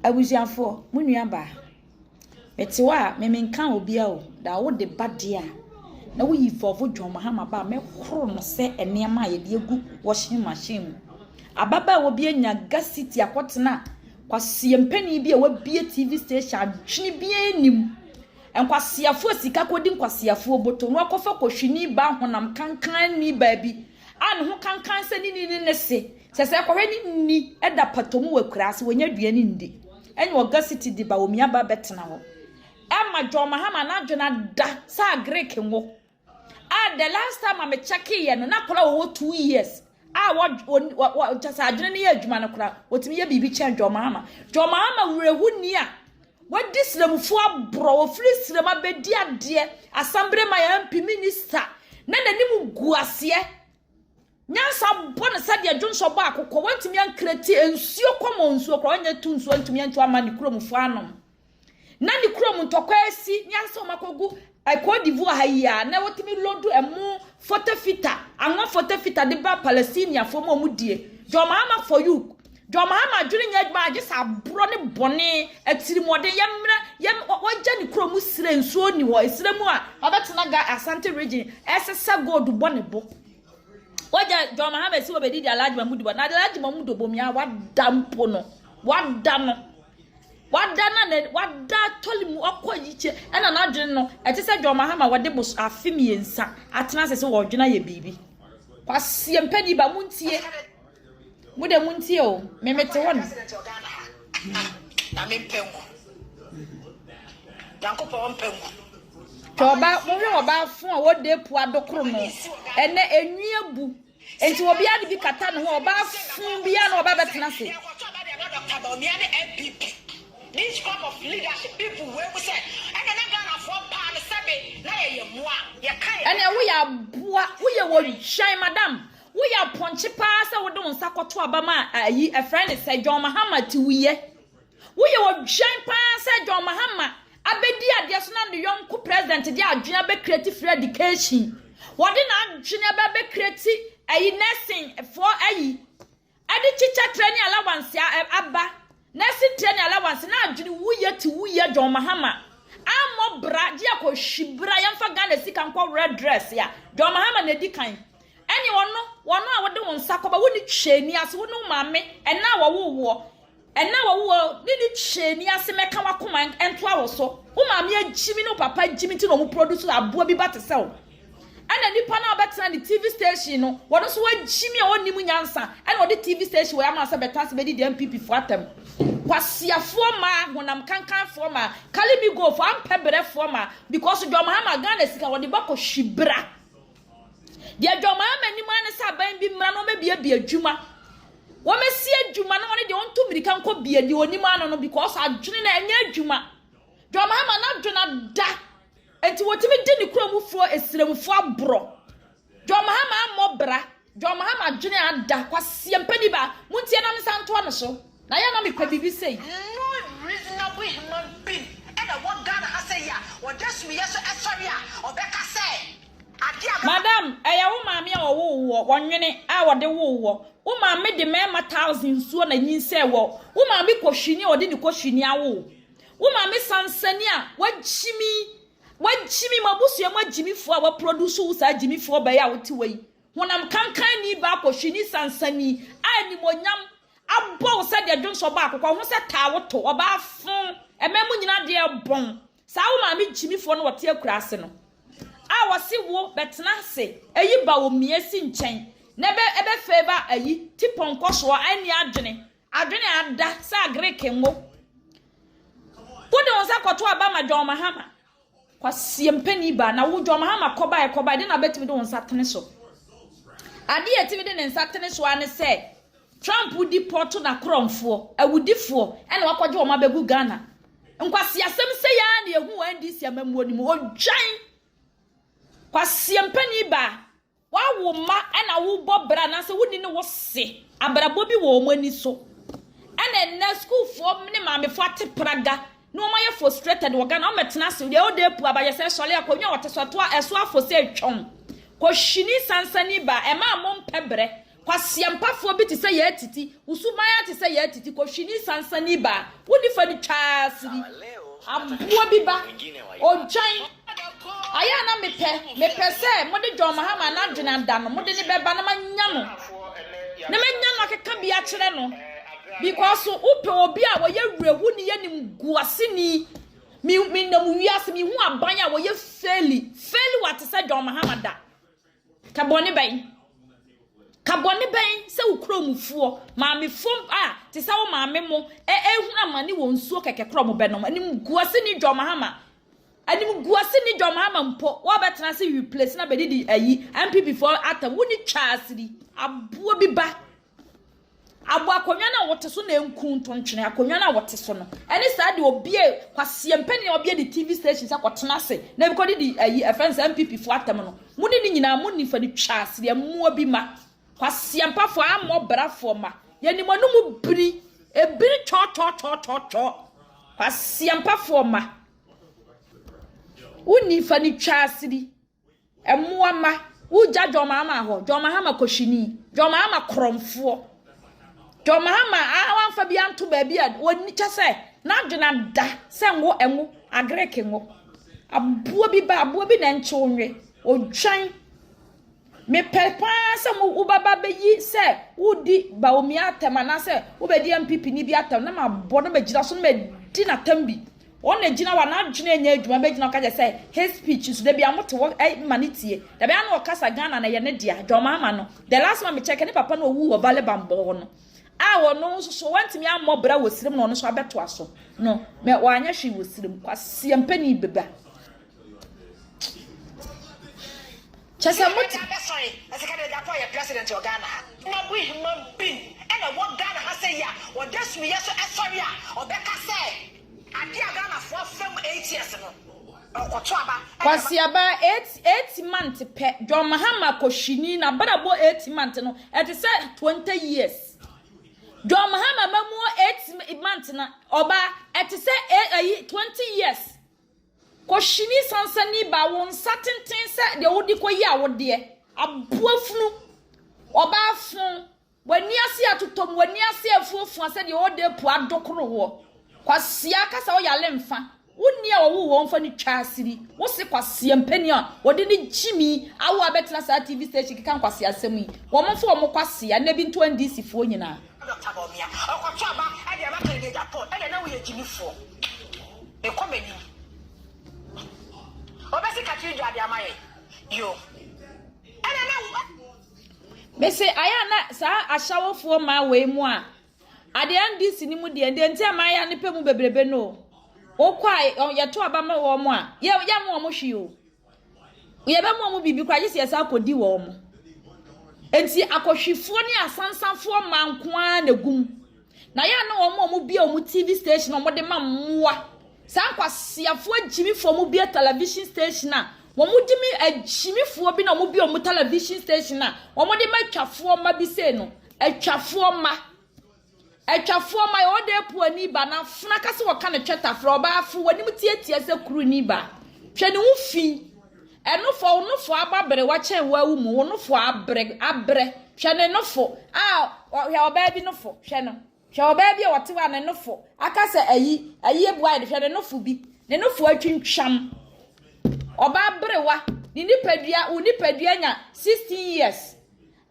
abusiafo munuaba metiwa memenka obi a o da wo de badea na wo yifofo dwomahama ba me horo no se enema ye de egu washing machine ababa wo bi anya gasiti akotena kwasia mpani bi a wabie TV station adwene bi anim enkwasiafo sika kodi nkwasiafo boto no akofa kohwini ba honam kankan ni ba bi an ho kankan se ni ne se sese kohwe ni eda patomu wakurase wonya duane ndi enye ogasiti di ba omia ba betena ho Emma Jomahama na dwena da sa Greek ngo the last time I'm checking ye no na kola wo 2 years what just adwene ne adwuma no kola wotimi ye bibi chen Jomahama wrehu ni a what this lemfo abro wo free srema bedi ade assemble my MP minister na nanim guase nyansa bona sade adwonso ba akokọ wantimi ankreti ensuo komo nsuo kro anya tu nsuo ntimi antu amani kromfo anom na ni krom ntokwasi nyansa makogu akodivu ahia na wotimi lodu emu fotofita anwa fotofita de ba Palestine fomo mudie Jomahama for you Jomahama dwene nyadma agisa abro ne bone atirimode yem wagya ni krom sire nsuo ni ho isire mu a obetena ga Asante region esesa gold bone bo wagya Jomahama si obedi di alaji mamudu bo na alaji mamudu bo mia wadampo no wadano wada tolimu okoyiche ena na adwene no etese Jomahama wade bos afimiensa atena sese wodwena ye bibi kwasie mpani ba muntie mude muntie o memete won na mempengu yankopɔ mpengu toba mo hwe oba fun a wode pu adokoro no ene enwiebu enti obi ade bi kata no ho oba fun bia na oba betena se this form of leadership people we say and na Ghana for pan sabe na ye moa ye kai and we ya boa we ye wo hwan madam we ya ponche pa sa wo de wonsa koto abama ayi a friend say Jomahama ti we ye wo hwan pa sa Jomahama abedi ade so na no yonko president de adwena be creative free education wo de na adwena be creative ayi nursing for ayi ade chicha training allowance abba Nesi training allowance na adwene wuye Jomahama amo bra dia ko hwibra yemfa Ghana sika nko red dress ya Jomahama na di kan eni wono a wode won sakoba woni twani ase woni maame ena wo ni twani ase meka wakoma ento awo so wo maame agimi no papa agimi ti no mu produce aboa bi batesel ana nipa na obetena ni TV station no wono so wagimi a woni mu nyansa ena wode TV station wo ama se betanse be di MPP fo atem kwasia forma honam kankan forma kalimi go for ampebre forma because Jomahama Ghana sika wode bako hwibra dia Jomahama ni man sa ban bi mra no mebia adwuma wo mesi adwuma na woni de onto mirika nko bia di oni man no because adwene na enya adwuma Jomahama na adwena da enti wotimi di ni kromufuo esiremfuo abro Jomahama amobra Jomahama adwene ada kwasia mpani ba muntie na msanto no so na ya na me kwa bibi say no reasonable human being and what Ghana has say ya or just me yes sorry ya obeka say madam eya wo maame a wo wonwene a wode wo maame de mema thousands so na nyinse wo maame kohwini ode ni kohwini awo wo maame sansani a wagimi mabusu ma Gyimifuɔ a wa produce wo sa Gyimifuɔ ba ya wote wei honam kankan ni ba kohwini sansani a ni monyam abo se de adwonso ba akokɔ ho se tawoto oba fun ememu nyina de bon sa wo maame Gyimifuɔ no wote akurase no a wose wo betena se eyi ba wo miesi nkyɛn na ebe favor ayi tiponko so ani adwene ada sa Greek ngo wode wonsa kɔto aba ma Jomahama kwasie mpani ba na wo Jomahama kɔba de na betimi de wonsa tene so ade yetimi de ne nsa tene so ane se Trump would deport na kromfo awudifo ene wakwaje wo mabegu Ghana nkwasi asem se ya na ehu NDC amamuo ni mu odwan kwasi mpani ba wawo ma ena wo bobra na se wudi ne wo se abrabo bi wo omani so ene na school fo ne maamefo atepraga no ma ye frustrated wo Ghana o metena se de o de pu abaye se sole akonwa wote so to eso afo se twon ko shini sansani ba e ma mo mpebre kwasia mpafo bi te say ye titi usumaya te say ye titi ko hwini sansani ba wodi fa ni twasiri aboa bi ba odwan aya na mepe say mode John Mahama na dwena da no mode ni beba na manya no na manya no akeka bi a kire no because upe obi a wo ye wrewu ni ye nim guase ni mi na mu wiase mi hu aban a wo ye faili what say John Mahama da kaboni se ukromufuo maame fom te se wo maame mo hu amane wo nsuo keke kromo benom anim guase ni John Mahama mpo wo betena se replace na bedidi ayi MPP for atam woni twasiri aboa bi ba abo akonwa na wote so na enku ntontwene akonwa na wote so no ene saa de obie kwasie mpani obie de TV station sa kwotena se na bi kodi di ayi offense MPP for atam no muni ni nyina muni fa ni twasiri amuo bi ma kwasie mpafo ammo brafo ma yani manum biri ebiri cho kwasie mpafo ma uni fa ni twasiri amuo ma uja John Mahama ho John Mahama koshini John Mahama kromfo John Mahama awanfa bi anto ba bia woni kyese na dwena da se ngo enwo agreke ngo aboa bi na nchonwe odwan me pepa se mo ubaba beyi se udi ba omi atema na se ubedi MPP ni bi atem na mabo na begira so na di na tambi ona gina wa na dwena enya adwuma begina ka je se his speech so da bia moto manitie da bia na okasa Ghana na ye ne dia John Mahama no the last time me check ni papa no owu obale bambo no wono so wantimi amobra wosirim no so abeto aso no me wanya hwe wosirim kwasie mpani beba chasa moti sorry asika de japo ye president of Ghana na bu human being and what Ghana has say ya o desu ye so sorry a obeka say ade Ghana for fam 8 years no okoto aba kwasie ba 8 months pe John Mahama koshini na barabo 8 months no it is 20 years John Mahama mamu 8 months na oba it is 20 years koshini sansani ba won satenten se de wodi koyi awode aboafunu oba fun wani ase atotom wani ase afuofu se de wode pu adokoro wo kwasia kasa wo yale mfa wonni a wo wo mfa ni twasiri wo se kwasia mpani a wode ni Jimi awo abetla sa TV station kikan kwasia asem yi wo mfa wo kwasia na bi nto NDC fo nyina Dr. Bomia okoto aba ade aba kele Japan ade na wo ye Gyimifuɔ e komeni obesi katiri do ade amaye yo ade na me say aya na sa ahyawofo ma we mu a ade NDC ni mu de nti amaya ne pemu bebrebe no okwai yeto aba ma wo mu a ye mu mo hwi o ye be mu bibi kwa gye sia akodi wo mu enti akohwifo ni asansanfo mankoa na gum na ya na wo mu bia mu TV station mo de ma mmoa san kwasiafo Gyimifuɔ mu bia television station a wo mu di mi Gyimifuɔ bi na mo bia mu television station a wo mo de ma twafo ma bi se no atwafo ma yo de pu ani ba na funa kase wo ka ne twetafro oba afo wani mu tietie se kuru ni ba hwe ne wo fi enofo ababere wa chen wa wu mu wonofo abre hwe ne nofo hwe oba bi nofo hwe no hwe oba bi wote wa ne nofo aka se ayi ebuai hwe ne nofo bi ne nofo atwintwam oba abre wa ni nipadua nya 16 years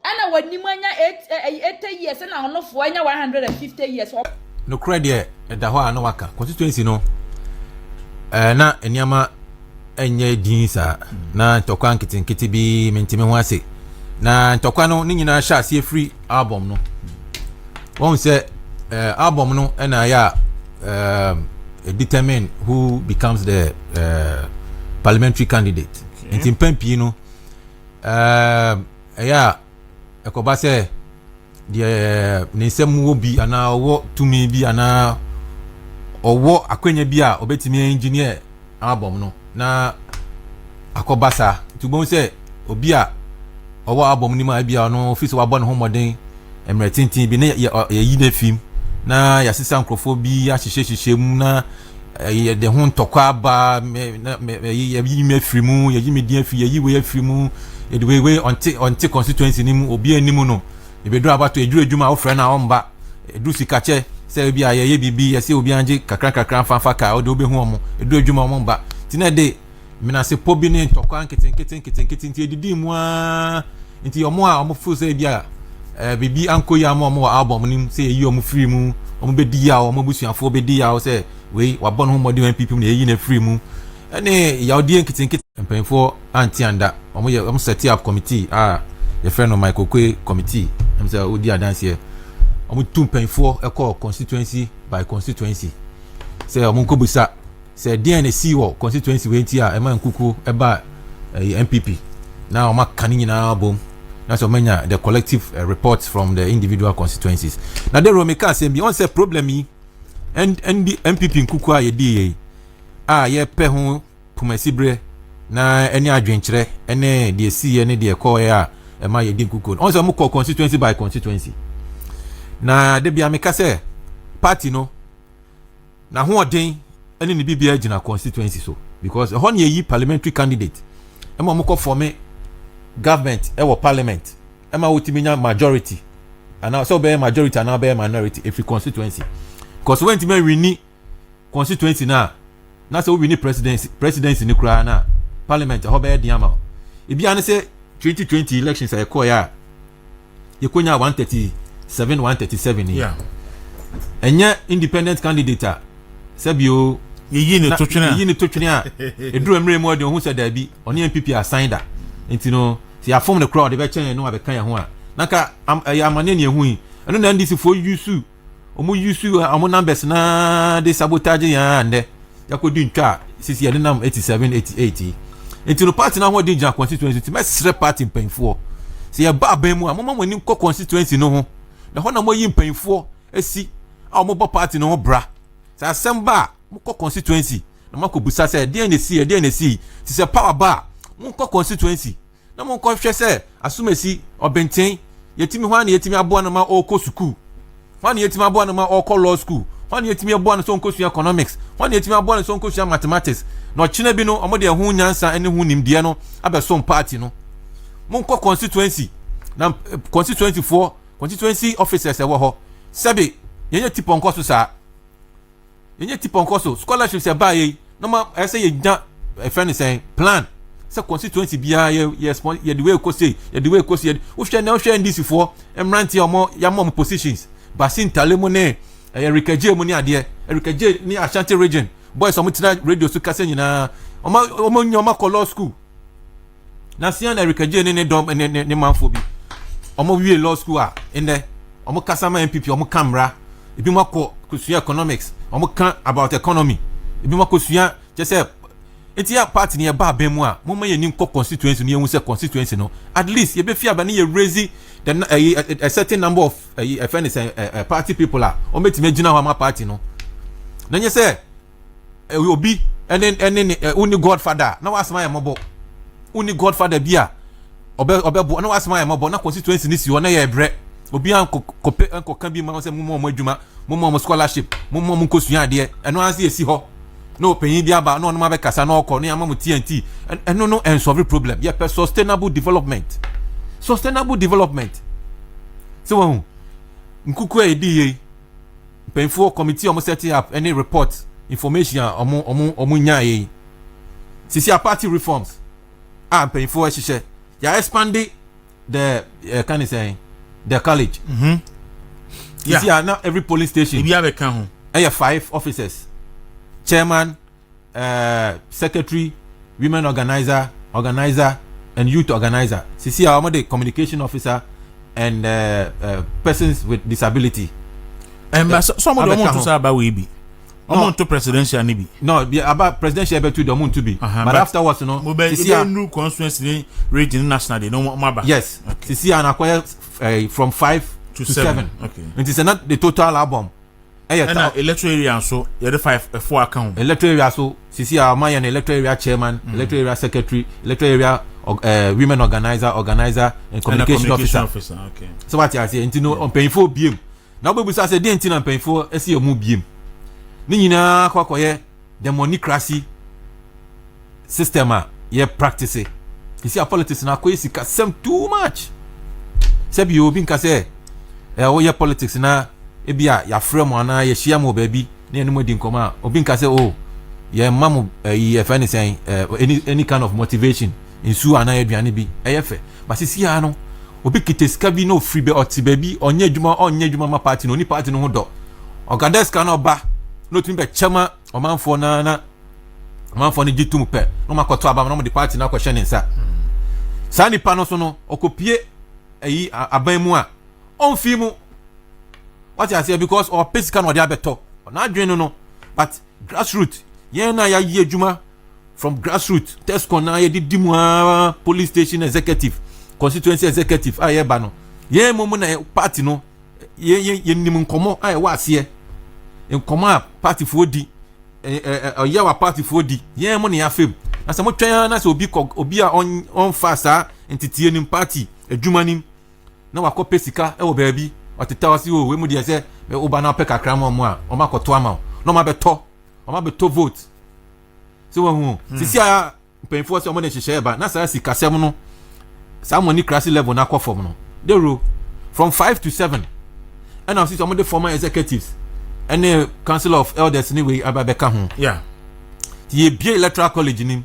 ana wani manya 8 years na onofo anya 150 years no credit da ho ana waka constituency no na eniama enye dinsa na ntokwa nkiti bi mentime ho ase na ntokwa no ni nyina sha ase free album no won say album no na ya determine who becomes the parliamentary candidate in pampi no ya ekoba se de nsem wo bi ana wo tumi bi ana owo akwanya bi a obetimi engineer album no na akobasa tubon se obi a owo album ni ma bia no office wa bon homoden emretintin bi na yi na film na ya sisa nkrofo bi ya hihye mu na ye de ho ntokwa ba yi me frimu ye yi me dia fi ye yi we frimu ye de we onti constituency ni mu obi animu no e be dura abato eduru adwuma wo frɛ na omba eduru sikache se bi ayeye bibi yesi obi anje kakra fanfa ka o de obehu omo eduru adwuma omba tina de mina se pobi ne ntokwa nketen ti edidi mu a nti omo a omo fu se bia bibi anko ya omo album nim se yi omo free mu omo be di ya omo busuafo be di ya o se we wabon ho modi MPP mu na yi na free mu ene ya odi nketen mpenfo anti anda omo set up committee your friend of Michael Kwe committee am say odi adanse here omo tu mpenfo e call constituency by constituency say omo nkobusa say DNC wo constituency we ntia e ma nkuku e ba MPP now omo kan nyina bom that's omenya the collective reports from the individual constituencies na the romeka say bi on say problem yi and the MPP nkuku a ye di ye pe ho pomasibre na eni adwenkyere ene de si ene de call ya e ma ye di nkuku on say omo call constituency by constituency na de bia meka say party no na ho odin ene ni bibia gina constituency so because ho na yi parliamentary candidate e ma omo form government e wo parliament e ma wotiminya majority and so be majority and be minority every constituency because when time we ni constituency na so we ni presidency ni kura na parliament ho be dia ma e bia ne say 2020 elections e call ya ye konya 137 ni yeah enya independent candidate sabio yi ni totwene a eduru emre mu ode ohun se da bi oni MPP assigned da enti no si a form the crowd be chen no abekan ya ho a naka amane ne ehu yi eno na ndisi fo use omo numbers na de sabotage ya ande yakodi ntwa sisi ya nam 87 88 enti no party na ho de jan constituency ti mesre party mpanfo si ya ba ban mu a mo ni ko constituency no ho na ho na mo yi mpanfo esi a mo bo party no ho bra sa assemba mo ko constituency na mako busa se DNC ti se power ba mo ko constituency na mo ko hwe se asumesi obenten yetimi ho na yetimi aboa na ma oko school ho na yetimi aboa na ma oko law school ho na yetimi aboa na so nko su economics ho na yetimi aboa na so nko su mathematics no chine bi no omo de hu nyansa ene hu nimde no abeso party no mo ko constituency na constituency officers e wo ho sebe yenye tipo nko so sa yenye tipo nko so scholarships e ba ye no ma ese ye jan e friend say plan se constituency bia ye the way ko say o hwe ndc for emranti omo ya mom positions basin talemo ne erikaje mu ni ade erikaje ni Ashanti region boys omo tina radio so kase nyina omo nyoma ko law school na sian erikaje ne dom ne manfo bi omo wie law school a inde omo kasama MPP omo kamra ebi mo ko kusua economics omo kan about economy ebi mo ko sua je enti ya party ne ba ben mu a mo ma ye nim ko constituency no ye hu se constituency no at least ye be fi aba ne ye raise a certain number of party people a o metime gina ho ma party no na nye se obi enen uni godfather na wasema ye mobo uni godfather bia obebo na wasema ye mobo na constituency ni si ho na ye bre obi an ko kan bi ma se mo adwuma mo scholarship mo kosua ade eno anse esi ho no penyin bi aba no ma be kasa no okọ no amamu TNT no and solve problem yeah sustainable development so nkuku edi penfo committee omo set up any report information omo nya ye sisi a party reforms penfo ehye ya expand the can you say the college sisi now every police station bi abeka ho 5 officers, chairman, secretary, women organizer, and youth organizer. Sisi are the communication officer and persons with disability. And some of them want to say about we be. No, to presidential nibi. No, about presidential be to the moon to be. But afterwards, no. Sisi are new constituency region national. They no more. Yes. Okay. Sisi are acquire from 5 to 7. Okay. It is not the total album. And electoral area so you the 4 account. Electoral area so sisi are my electoral area chairman, electoral area secretary, electoral area women organizer and communication officer. Okay. So what I say, you know, on paying for BM. Now we say the intin on paying for esi omu BM. Ni nyina kwa ye democracy system ye practice. You see, our politics na kwa sika sem too much. Sebi you obi nka say wo ye politics na ebia ya frame ana ye hia mo baabi na enu modi nkoma obi nka say oh ye mamu ye fa ni say any kind of motivation insu ana ye aduane bi eye fe but sisi ya no obi kiteska bi no free be oti baabi onye adwuma ma party no ni party no ho do ogadeska na oba no tumi be chama omanfo na omanfo ni gitum pe no makoto aba no mo di party na kwhye ne nsa sa nipa no so no okopie aban mu a onfi mu what I say because or physical no dey abeto na adwene no but grassroots yen na ya yi adwuma from grassroots tesco na ye di mu police station executive constituency executive aye ba no yen mu na party no ye nim nkomo aye wa ase nkomo a party fo di ya wa party fo di yen mu na ya fam na se mo twan na se obi a on fa sa entitie nim party adwuma nim na wa kope sika e wo baabi oteta wasi wo we mu de se o ba na pe kakra mo a o makoto ama no ma beto vote so wo sisi a penfo se o mo ne hihye ba na sa sika sem no sa money class level na kwa form no they row from 5 to 7 and now see some of the former executives and the council of elders anyway ababeka ho yeah ye bie electoral college nim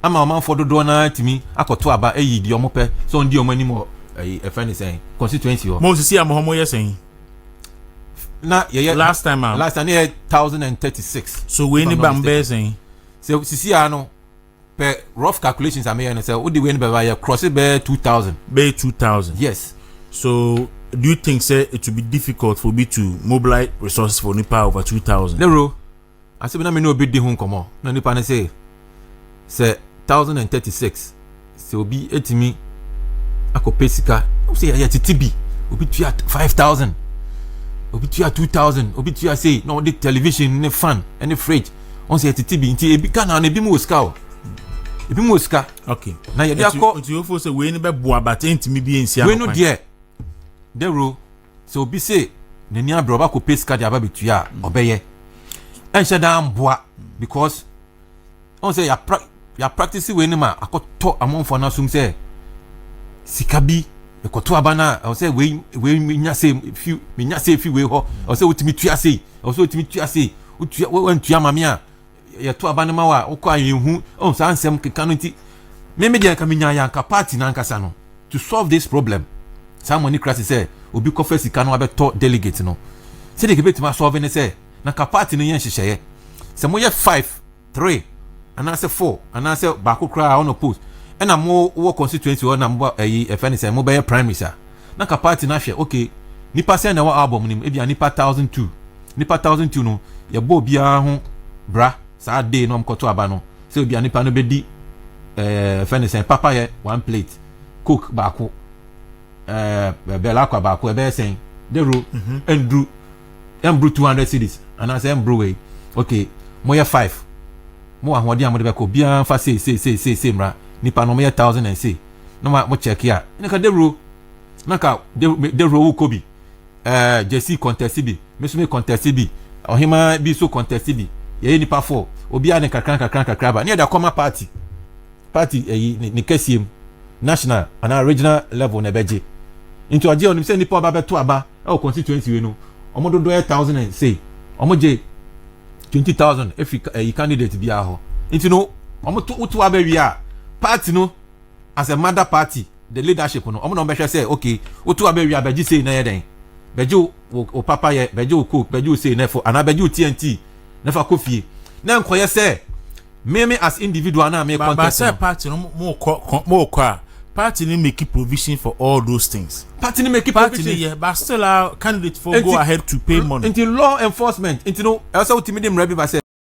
ama man for do na timi akoto aba eyi di omope so ndi omani mo e friend saying constituency o mo sisi am homo yesen na ye last time 1036 so we ni bambe saying so sisi ano per rough calculations I may say what the way by cross it by 2000 yes so do you think say it will be difficult for me to mobilize resources for nipa over 2000 Lero I say na me no be di hun komo na nipa na say 1036 so be etimi akopesika o say ya titibi obi tua 5000 obi tua 2000 obi tua say no the television ne fan any fridge on say titibi nti ebi kana na ebi mu oska ebi mu oska okay na ye dia ko nti ofo say we ni be boa but ntimi bi ensia we no there Dero so obi say nani abroba ko pesika dia ba betua obeye ense da mboa because on say ya practice we ni ma akoto amonfo na sum say sikabi ekoto abana o say we nya say fi we ho o say utimi tua say o say utimi tua say utua we ntua mame a ye to abana ma wa ukọ ayehu on say ansem keka no nti me dia ka menya ya nka party na nkasa no to solve this problem someone crashes say obi ko first sika no abeto delegate no say de kebeti ma solve ne say na ka party no yen hyehyeye say mo ye 5 3 and say 4 and say baako kra on oppose and mo wo constituency o na mo efani say mo be primary sa na ka party na hwe okay nipa say na wa album nim e bia nipa 1002 no ye bo bia ho bra sa day no mkoto aba no say bia nipa no be di efani say papa ye 1 plate cook baako bela kwa baako e be sen de ro endru 200 cedis and say embru we okay mo ye 5 mo ahode amode be ko bia fa say mra nipa no mo ye 1000 and say no mo check ya nka de ro nka de ro wo kobi jesi contest bi mesume contest bi ohima bi so contest bi ye nipa 4 obi ane kakran ba ne da koma party ni kesiem national and regional level na beje into aje onim say nipa ba beto aba e constituency we no omodo do 1000 and say omoje 20000 if you candidate bi aho into no omoto utu aba wi a party no as a mother party the leadership no omo no be say okay utu aba wi a beji say na ye den beji o papa ye beji o cook beji o say na for ana beji o TNT na fa kofie na nkoye say me as individual na me contest but say party no mo kwa party ni make provision for all those things party ni make provision yeah but still our candidate for go ahead to pay money into law enforcement into no also ultimately mrabi ba say